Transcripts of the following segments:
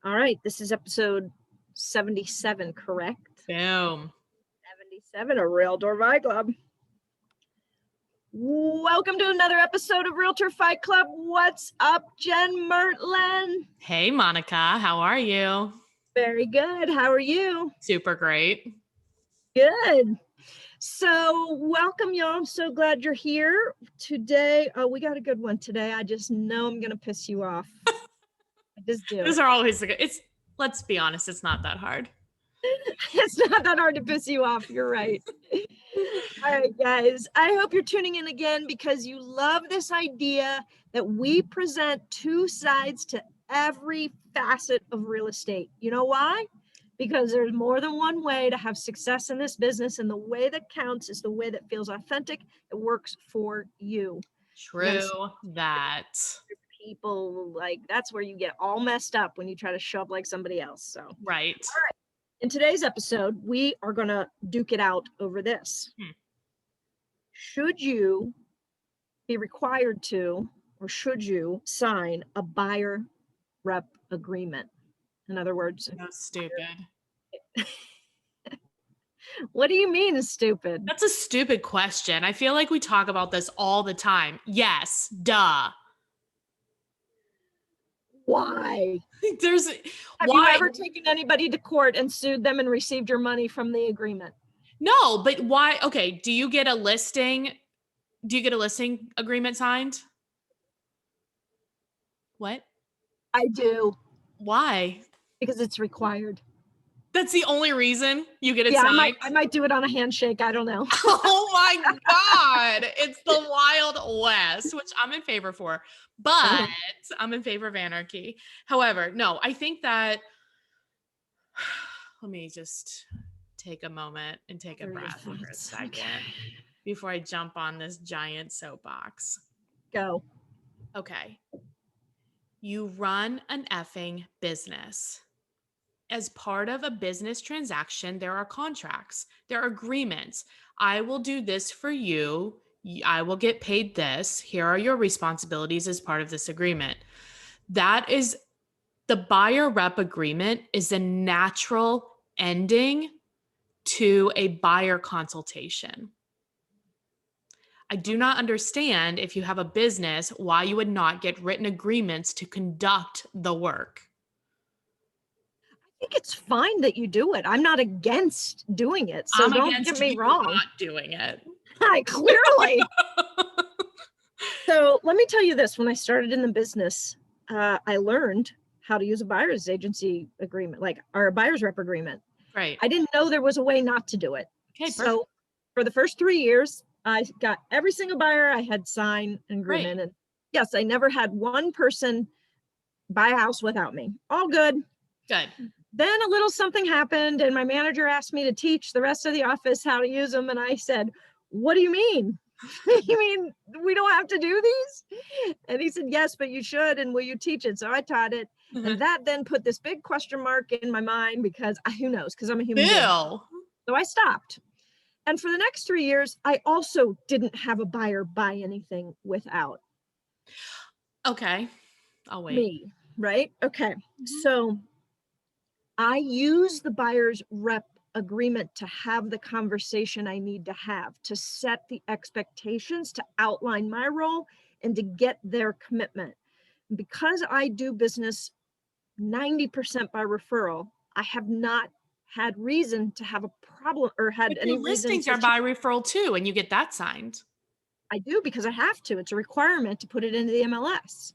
All right, this is episode 77, correct? Boom. 77, a Realtor Fight Club. Welcome to another episode of Realtor Fight Club. What's up, Jen Mertland? Hey, Monica. How are you? Very good. How are you? Super great. Good. So welcome, y'all. I'm so glad you're here today. Oh, we got a good one today. I just know I'm going to piss you off. I just do. Those are always the good. Let's be honest, it's not that hard. It's not that hard to piss you off. You're right. All right, guys. I hope you're tuning in again because you love this idea that we present two sides to every facet of real estate. You know why? Because there's more than one way to have success in this business, and the way that counts is the way that feels authentic. It works for you. True that. People, like, that's where you get all messed up when you try to show up like somebody else. So, all Right. right. In today's episode, we are going to duke it out over this. Should you be required to, or should you sign a buyer rep agreement? In other words, That's stupid. What do you mean is stupid? That's a stupid question. I feel like we talk about this all the time. Yes, duh. Why? Have you ever taken anybody to court and sued them and received your money from the agreement? No, but why? Okay, do you get a listing agreement signed? What? I do. Why? Because it's required. That's the only reason you get it signed? I might do it on a handshake. I don't know. Oh my God. It's the Wild West, which I'm in favor for, but I'm in favor of anarchy. However, no, I think that, let me just take a moment and take a breath for a second before I jump on this giant soapbox. Go. Okay. You run an effing business. As part of a business transaction, there are contracts, there are agreements. I will do this for you. I will get paid this. Here are your responsibilities as part of this agreement. That is the buyer rep agreement is a natural ending to a buyer consultation. I do not understand, if you have a business, why you would not get written agreements to conduct the work. I think it's fine that you do it. I'm not against doing it. So don't get me wrong. Not doing it. Clearly. So let me tell you this. When I started in the business, I learned how to use a buyer's agency agreement, or a buyer's rep agreement. Right. I didn't know there was a way not to do it. Okay, so perfect. For the first 3 years, I got every single buyer I had sign an agreement. Right. And yes, I never had one person buy a house without me. All good. Good. Then a little something happened and my manager asked me to teach the rest of the office how to use them. And I said, what do you mean? You mean we don't have to do these? And he said, yes, but you should. And will you teach it? So I taught it. And that then put this big question mark in my mind because who knows? Because I'm a human being. So I stopped. And for the next 3 years, I also didn't have a buyer buy anything without. Okay. I'll wait. Me, right? Okay. So I use the buyer's rep agreement to have the conversation I need to have, to set the expectations, to outline my role, and to get their commitment. Because I do business 90% by referral, I have not had reason to have a problem or had but any your listings are by referral too, and you get that signed. I do because I have to. It's a requirement to put it into the MLS.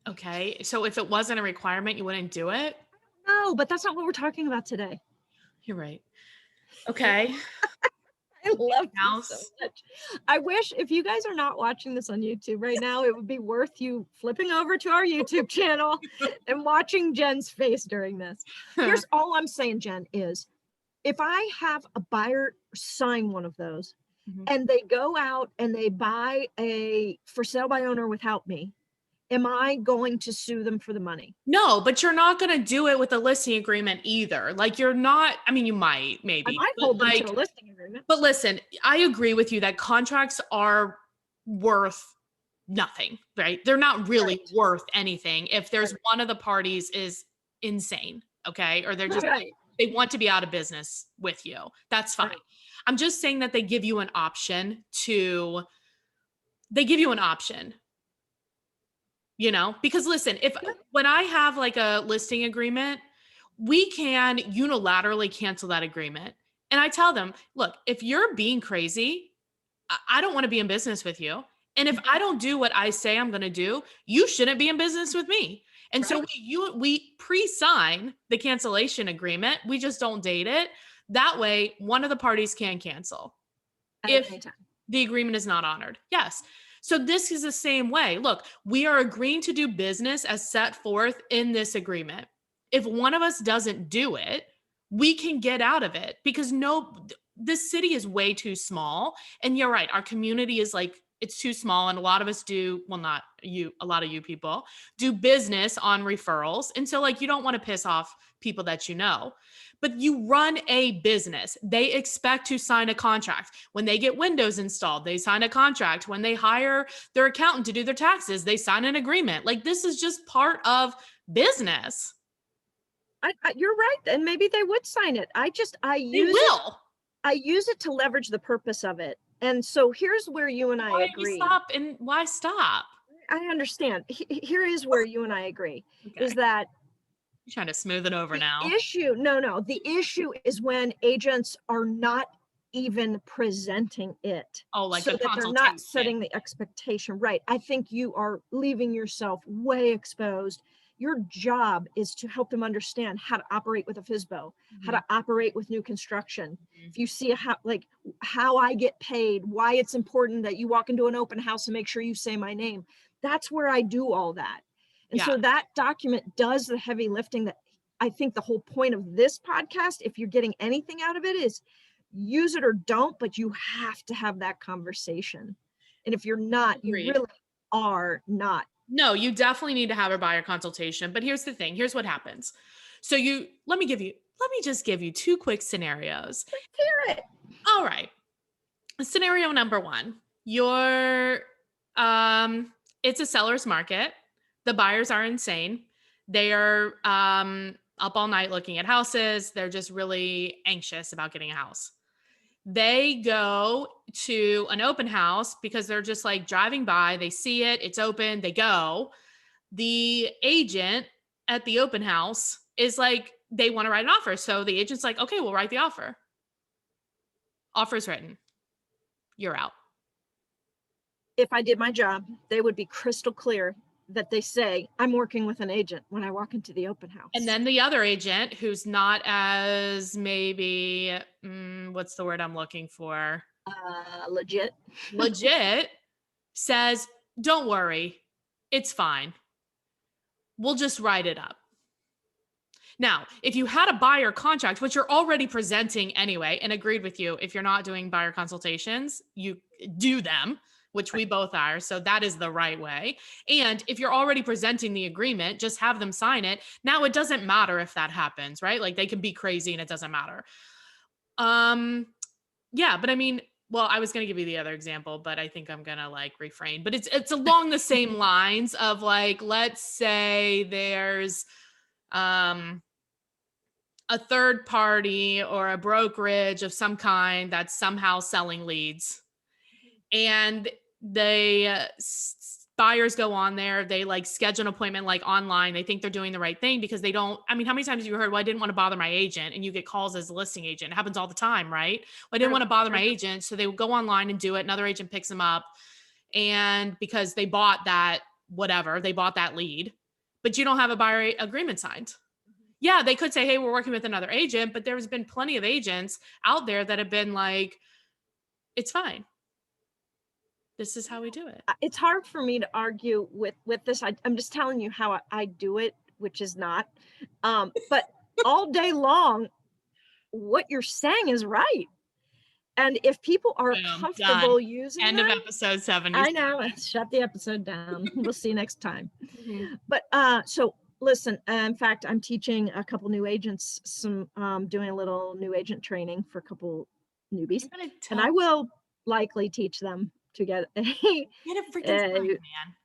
Okay, so if it wasn't a requirement, you wouldn't do it? No, but that's not what we're talking about today. You're right. Okay. I love this so much. I wish, if you guys are not watching this on YouTube right now, it would be worth you flipping over to our YouTube channel and watching Jen's face during this. Here's all I'm saying, Jen, is if I have a buyer sign one of those and they go out and they buy a for sale by owner without me, am I going to sue them for the money? No, but you're not going to do it with a listing agreement either. Like you're not, I mean, you might, maybe. I might hold them to a listing agreement. But listen, I agree with you that contracts are worth nothing, right? They're not really Right. worth anything if there's Right. one of the parties is insane, okay? Or they're just Right. they want to be out of business with you. That's fine. Right. I'm just saying that they give you an option to they give you an option, because listen, if Yeah. when I have like a listing agreement, we can unilaterally cancel that agreement. And I tell them, look, if you're being crazy, I don't want to be in business with you. And if I don't do what I say I'm going to do, you shouldn't be in business with me. And so Right. we pre-sign the cancellation agreement. We just don't date it. That way, one of the parties can cancel At if any time. the agreement is not honored. Yes. So this is the same way. Look, we are agreeing to do business as set forth in this agreement. If one of us doesn't do it, we can get out of it because this city is way too small. And you're right, our community is like, it's too small. And a lot of us do, well, not you, a lot of you people do business on referrals. And so, like, you don't want to piss off people that you know. But you run a business. They expect to sign a contract. When they get windows installed, they sign a contract. When they hire their accountant to do their taxes, they sign an agreement. Like, this is just part of business. You're right, and maybe they would sign it. They will. I use it to leverage the purpose of it. And so here's where you and I agree. Why stop? I understand. Here is where you and I agree, is Okay. that You're trying to smooth it over now. the issue is when agents are not even presenting it. Oh, like So the that they're not consultation. setting the expectation right. I think you are leaving yourself way exposed. Your job is to help them understand how to operate with a FSBO, how to operate with new construction. If you see how I get paid, why it's important that you walk into an open house and make sure you say my name. That's where I do all that. And Yeah. so that document does the heavy lifting. That I think the whole point of this podcast, if you're getting anything out of it, is use it or don't, but you have to have that conversation. And if you're not, Agreed. you really are not. No, you definitely need to have a buyer consultation. But here's the thing. Here's what happens. So let me just give you two quick scenarios. Hear it. All right. Scenario number one, it's a seller's market. The buyers are insane. They are up all night looking at houses. They're just really anxious about getting a house. They go to an open house because they're just like driving by. They see it. It's open. They go. The agent at the open house is like, they want to write an offer. So the agent's like, okay, we'll write the offer. Offer's written. You're out. If I did my job, they would be crystal clear that they say, I'm working with an agent when I walk into the open house. And then the other agent, who's not as maybe, what's the word I'm looking for? Legit. Legit, says, don't worry, it's fine. We'll just write it up. Now, if you had a buyer contract, which you're already presenting anyway, and agreed with you, if you're not doing buyer consultations, you do them, which we both are. So that is the right way. And if you're already presenting the agreement, just have them sign it. Now it doesn't matter if that happens, right? Like, they can be crazy and it doesn't matter. Yeah, but I mean, well, I was going to give you the other example, but I think I'm going to like refrain, but it's along the same lines of like, let's say there's, a third party or a brokerage of some kind that's somehow selling leads, and buyers go on there, they like schedule an appointment like online. They think they're doing the right thing because they don't, I mean, how many times have you heard, well, I didn't want to bother my agent, and you get calls as a listing agent. It happens all the time, right? Well, I didn't want to bother my agent. So they would go online and do it. Another agent picks them up. And because they bought that, whatever, they bought that lead, but you don't have a buyer agreement signed. Yeah, they could say, hey, we're working with another agent, but there's been plenty of agents out there that have been like, it's fine. This is how we do it. It's hard for me to argue with this. I'm just telling you how I do it, which is not. But all day long, what you're saying is right. And if people are comfortable using End of episode 70. I know. Shut the episode down. We'll see you next time. But so listen, in fact, I'm teaching a couple new agents some doing a little new agent training for a couple newbies. And I will likely teach them to get Get a freaking sign, man.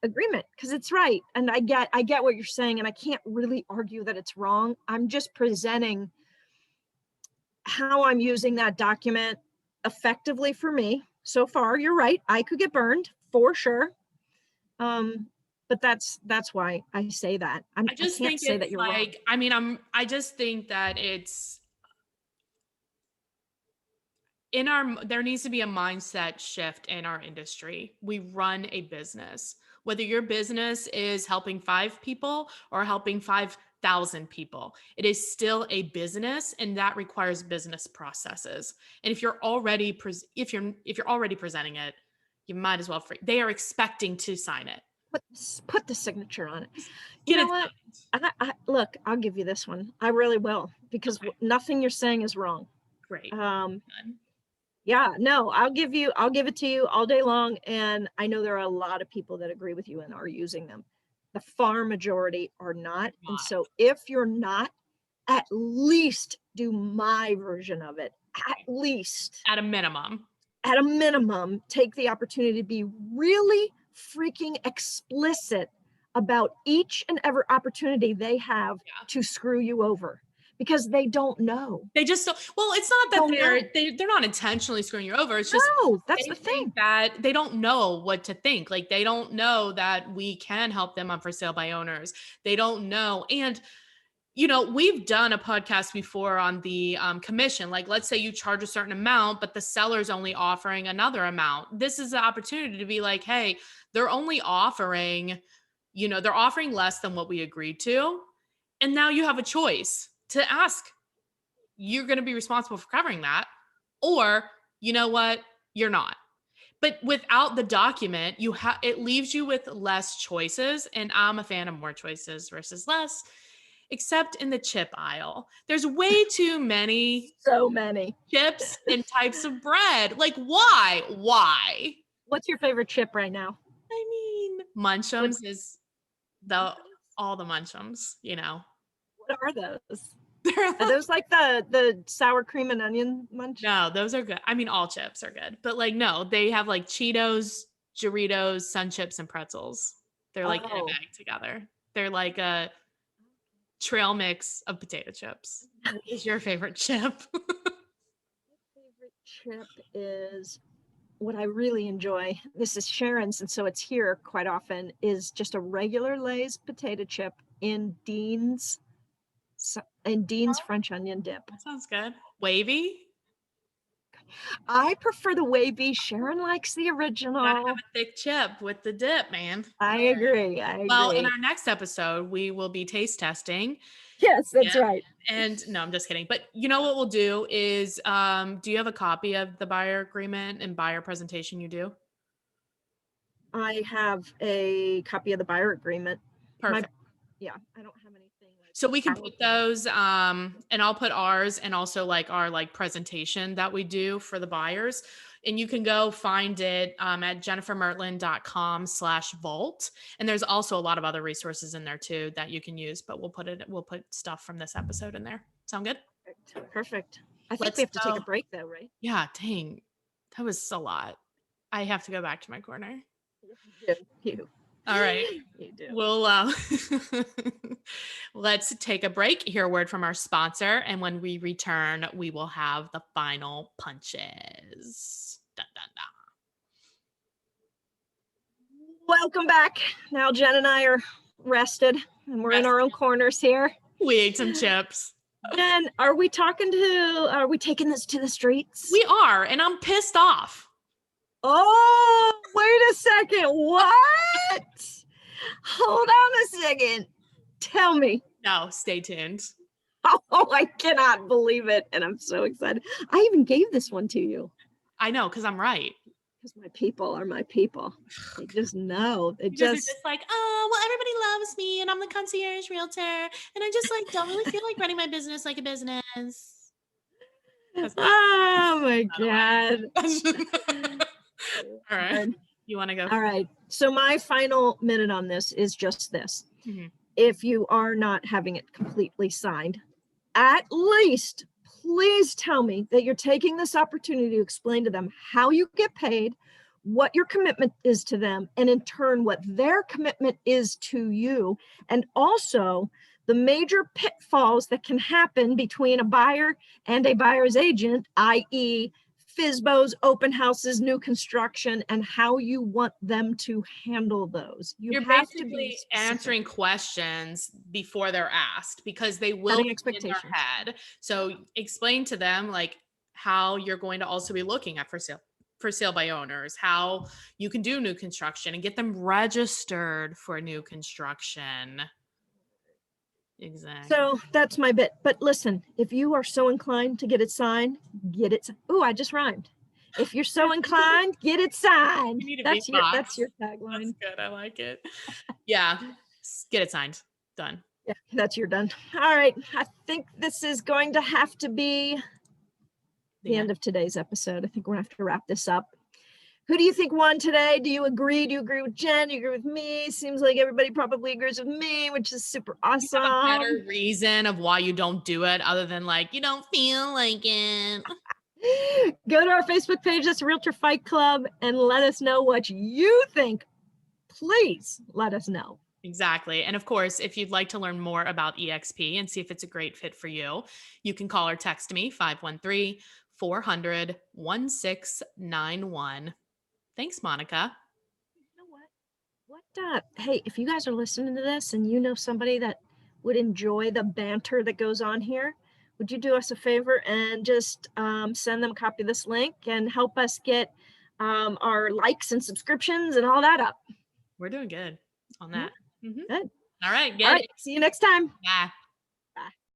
agreement, because it's right. And I get what you're saying, and I can't really argue that it's wrong. I'm just presenting how I'm using that document effectively for me. So far, you're right. I could get burned for sure. But that's why I say that. I just can't think say that it's you're wrong. like, I mean, I just think that it's there needs to be a mindset shift in our industry. We run a business. Whether your business is helping 5 people or helping 5,000 people, it is still a business, and that requires business processes. And if you're already presenting it, you might as well they are expecting to sign it. Put the signature on it. Get You know it what? signed. Look, I'll give you this one. I really will, because Okay. nothing you're saying is wrong. Great. Yeah, no, I'll give it to you all day long. And I know there are a lot of people that agree with you and are using them. The far majority are not. And so if you're not, at least do my version of it. At least. At a minimum. At a minimum, take the opportunity to be really freaking explicit about each and every opportunity they have to screw you over, because they don't know. They just don't. Well, it's not that they're not intentionally screwing you over. It's just, no, that's the thing, that they don't know what to think. Like, they don't know that we can help them on for sale by owners. They don't know. And, you know, we've done a podcast before on the commission. Like, let's say you charge a certain amount, but the seller's only offering another amount. This is the opportunity to be like, hey, they're only offering, they're offering less than what we agreed to. And now you have a choice to ask. You're going to be responsible for covering that, or you know what, you're not. But without the document, it leaves you with less choices. And I'm a fan of more choices versus less, except in the chip aisle. There's way too many so many chips and types of bread. Like, why? What's your favorite chip right now? I mean, Munchums is all the Munchums, What are those? Are those like the sour cream and onion munch? No, those are good. I mean, all chips are good, but like, no, they have like Cheetos, Doritos, Sun Chips, and pretzels. They're like in a bag together. They're like a trail mix of potato chips. What is your favorite chip? My favorite chip is what I really enjoy. This is Sharon's, and so it's here quite often, is just a regular Lay's potato chip in Dean's French onion dip. That sounds good. Wavy? I prefer the wavy. Sharon likes the original. Gotta have a thick chip with the dip, man. I agree. Well, in our next episode, we will be taste testing. Yes, that's right. And no, I'm just kidding. But you know what we'll do is, do you have a copy of the buyer agreement and buyer presentation you do? I have a copy of the buyer agreement. Perfect. I don't have anything. So we can put those, and I'll put ours and also like our presentation that we do for the buyers. And you can go find it at jennifermertlin.com/vault. And there's also a lot of other resources in there too that you can use, but we'll put stuff from this episode in there. Sound good? Perfect. I think we have to take a break though, right? Yeah, dang. That was a lot. I have to go back to my corner. You. All right. You do. We'll let's take a break, hear a word from our sponsor, and when we return, we will have the final punches. Dun, dun, dun. Welcome back. Now Jen and I are rested, and we're in our own corners here. We ate some chips. Jen, are we taking this to the streets? We are, and I'm pissed off. Oh, wait a second. What? Hold on a second. Tell me. No, stay tuned. Oh, I cannot believe it. And I'm so excited. I even gave this one to you. I know, because I'm right. Because my people are my people. They just know. They just like, oh, well, everybody loves me and I'm the concierge realtor. And I just don't really feel like running my business like a business. Oh my God. All right. You want to go? All right. So my final minute on this is just this. Mm-hmm. If you are not having it completely signed, at least please tell me that you're taking this opportunity to explain to them how you get paid, what your commitment is to them, and in turn, what their commitment is to you. And also the major pitfalls that can happen between a buyer and a buyer's agent, i.e., FSBOs, open houses, new construction, and how you want them to handle those. You're have to be basically specific. answering questions before they're asked, because they will Setting be in expectations. their head. So explain to them like how you're going to also be looking at for sale by owners, how you can do new construction and get them registered for new construction. Exactly. So that's my bit. But listen, if you are so inclined to get it signed, get it. Ooh, I just rhymed. If you're so inclined, get it signed. You need a That's beatbox. your That's tagline. good. I like it. Yeah. Get it signed. Done. Yeah, that's your done. All right. I think this is going to have to be the end of today's episode. I think we're gonna have to wrap this up. Who do you think won today? Do you agree? Do you agree with Jen? Do you agree with me? Seems like everybody probably agrees with me, which is super awesome. You have a better reason of why you don't do it other than like, you don't feel like it. Go to our Facebook page, that's Realtor Fight Club, and let us know what you think. Please let us know. Exactly. And of course, if you'd like to learn more about EXP and see if it's a great fit for you, you can call or text me 513-400-1691. Thanks, Monica. You know what? Hey, if you guys are listening to this and you know somebody that would enjoy the banter that goes on here, would you do us a favor and just send them a copy of this link and help us get our likes and subscriptions and all that up? We're doing good on that. Good. All right. All right. See you next time. Bye.